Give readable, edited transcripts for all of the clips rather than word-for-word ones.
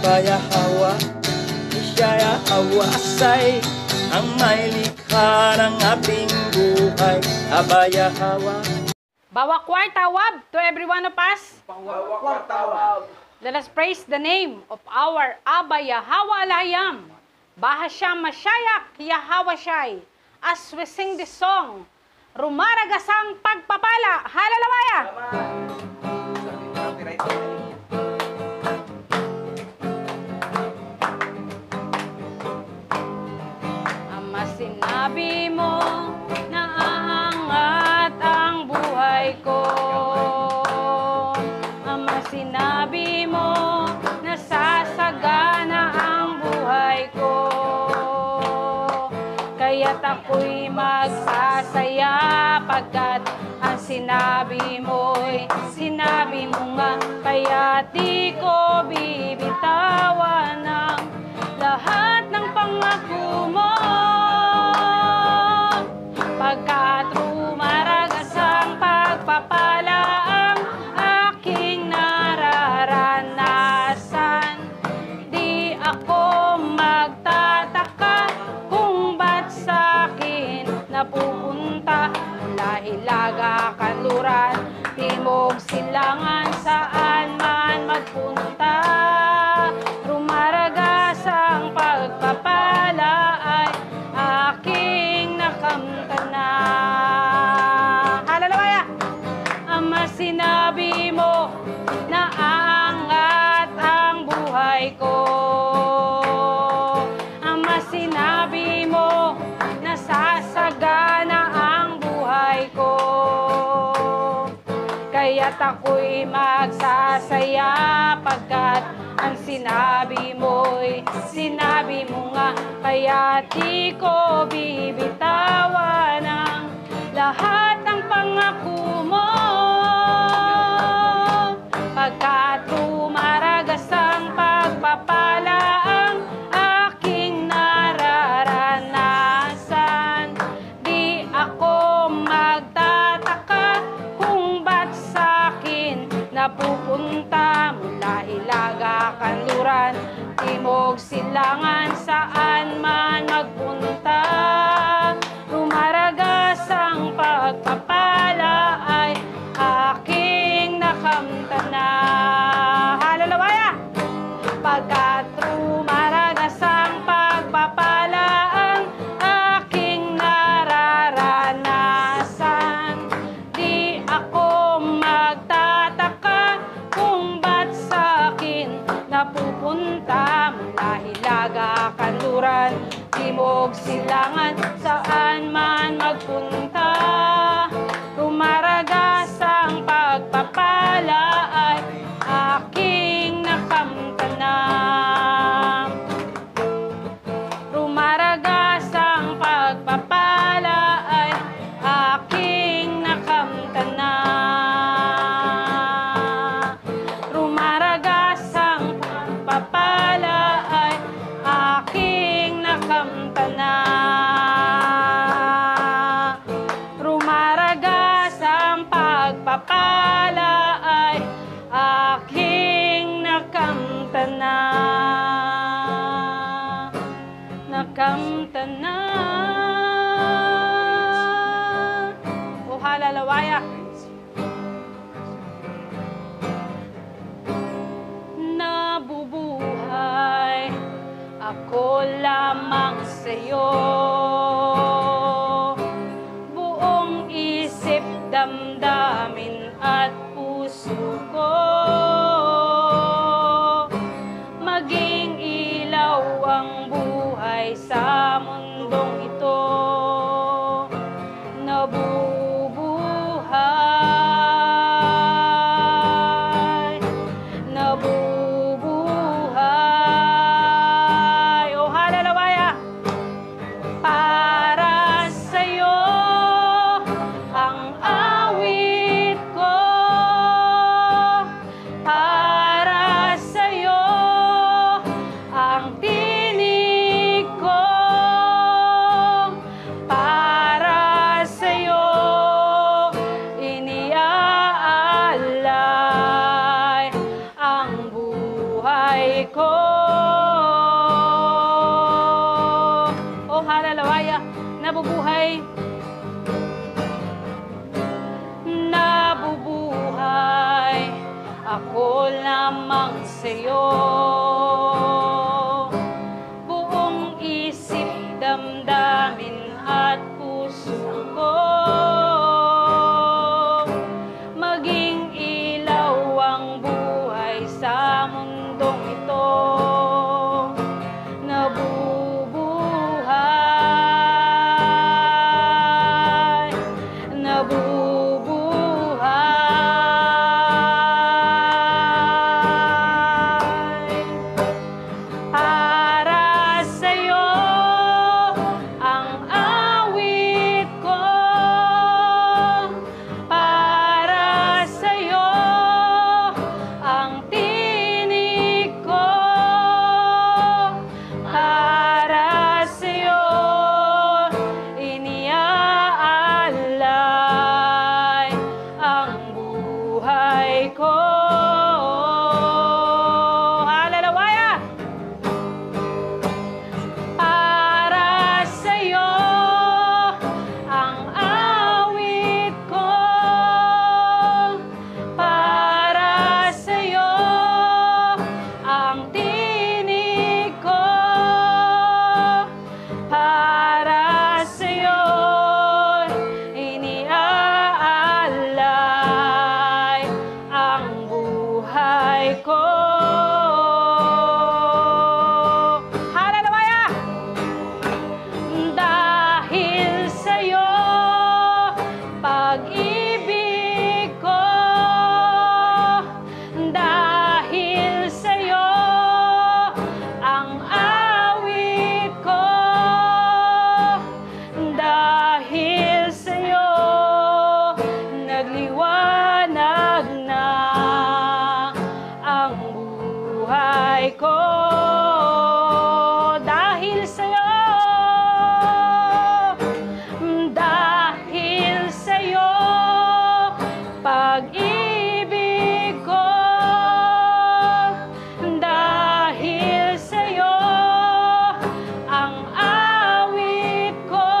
Abaya Hawa, Ishaya Hawa Asay, ang may likha ng ating buhay. Abaya Hawa. Bawa kwartawab to every one of us. Bawa kwartawab. Let us praise the name of our Abba Yahweh Elohim. Bahasham Mashayak Yahweh Shai. As we sing this song, rumaragasang pagpapala. Hallelujah! Ama, sinabi mo na aangat ang buhay ko. Ama, sinabi mo na sasagana ang buhay ko. Kaya't ako'y magsasaya pagkat ang sinabi mo nga. Kaya't di ko bibitawan ang lahat ng pangako mo. Pagkat rumaragas ang pagpapala ang aking nararanasan. Di ako magtataka kung ba't sa'kin napupunta. Mula Hilaga, Kanluran, Timog, Silangan, saan man magpunta. Rumaragas ang pagpapala ay aking nakamtan na. Hallelujah! Ama, sinabi mo na aangat ang buhay ko. Ama, sinabi mo na sasagana ang buhay ko. Kaya't ako'y magsasaya pagkat ang sinabi mo nga. Kaya't di ko bibitawan ang lahat ng pangako mo. Pagkat rumaragas ang pagpapala ang aking nararanasan. Di ako magtataka kung ba't sa'kin napupunta. Mula Hilaga, Kanluran, Timog, Silangan, saan man magpunta. Rumaragas ang pagpapala ay aking nakamtan na. Hallelujah! Pagkat rumaragas ang pagpapala ang aking nararanasan. Di ako magtataka kung ba't sa'kin napupunta. Mula Hilaga, Kanluran, Timog, Silangan, saan man magpunta. Rumaragas ang pagpapala ay aking nakamtan na. Rumaragas ang pagpapala ay aking nakamtan na. Rumaragas ang pagpapala ay aking nakamtan na. Rumaragas ang pagpapala ay aking nakamtan na. Nakamtan na. O hallelujah. Nabubuhay ako lamang sa'yo. Buong isip, damdamin at puso ko. Maging ilaw ang buhay sa mundong ito. Nabubuhay, nabubuhay. Oh hallelujah! ako lamang sa'yo. Buong isip, damdamin at puso ko, maging ilaw ang buhay sa mundong ito. Nabubuhay, nabubuhay. Para sa'yo ang awit ko, para sa'yo ang tinig ko, para sa'yo iniaalay ang buhay ko. Hallelujah! Para sa'yo ang awit ko, para sa'yo ang tinig ko, para sa'yo iniaalay ang buhay ko. Hallelujah! Dahil sa'yo, pag-ibig ko. Dahil sa'yo, ang awit ko. Dahil sa'yo, nagliwanag na ang buhay ko. Dahil sa'yo, dahil sa'yo, pag-ibig ko. Dahil sa'yo, ang awit ko.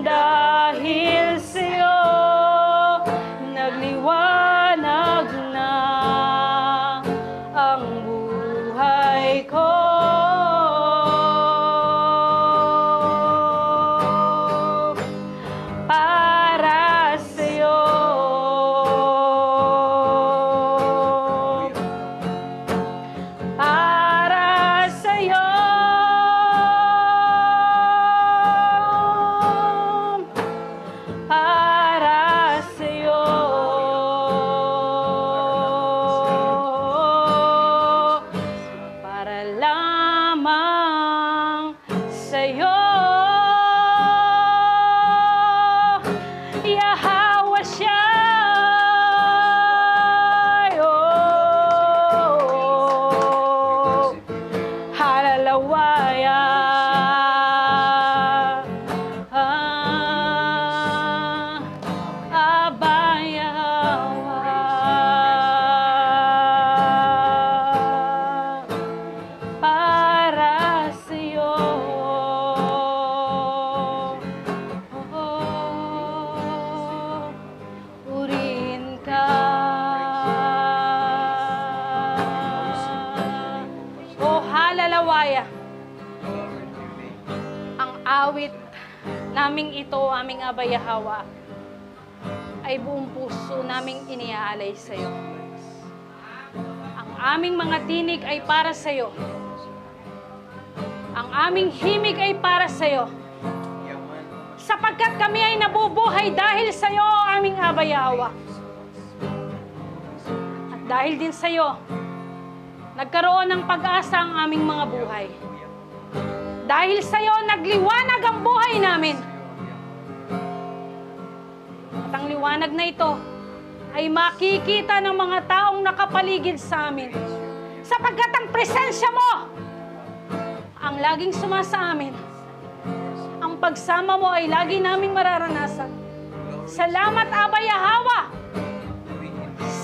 Dahil sa'yo, nagliwanag na ang buhay ko. Para sa'yo, para sa'yo, para sa'yo, para lamang sa'yo. Yahweh Shai, oh, hallelujah. Abba Yahweh, para sa'yo. Purihin ka. Oh, hallelujah. Ang awit naming ito, aming Abba Yahweh, ay buong puso naming iniaalay sa'yo. Ang aming mga tinig ay para sa'yo. Ang aming himig ay para sa'yo. Sapagkat kami ay nabubuhay dahil sa'yo, aming Abba Yahweh. At dahil din sa'yo, nagkaroon ng pag-asa ang aming mga buhay. Dahil sa'yo, nagliwanag ang buhay namin. At ang liwanag na ito ay makikita ng mga taong nakapaligid sa amin. Sapagkat ang presensya mo ang laging sumasa amin. Ang pagsama mo ay lagi naming mararanasan. Salamat, Abba Yahweh,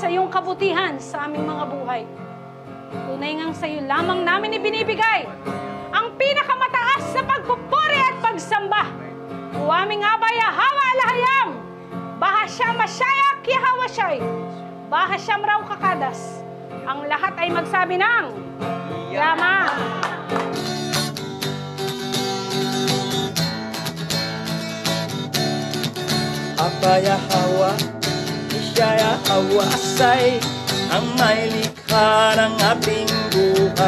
sa iyong kabutihan sa aming mga buhay. Tunay ngang sa iyo lamang namin ibinibigay ang pinakamataas na pagpupuri at pagsamba. O aming Abba Yahweh Alahayam, Bahasya Mashayak Yahweh Shai, Bahasyam raw kakadas. Ang lahat ay magsabi ng yaman. Abaya hawa, Ishaya hawa asay, ang may likha ng ating buhay.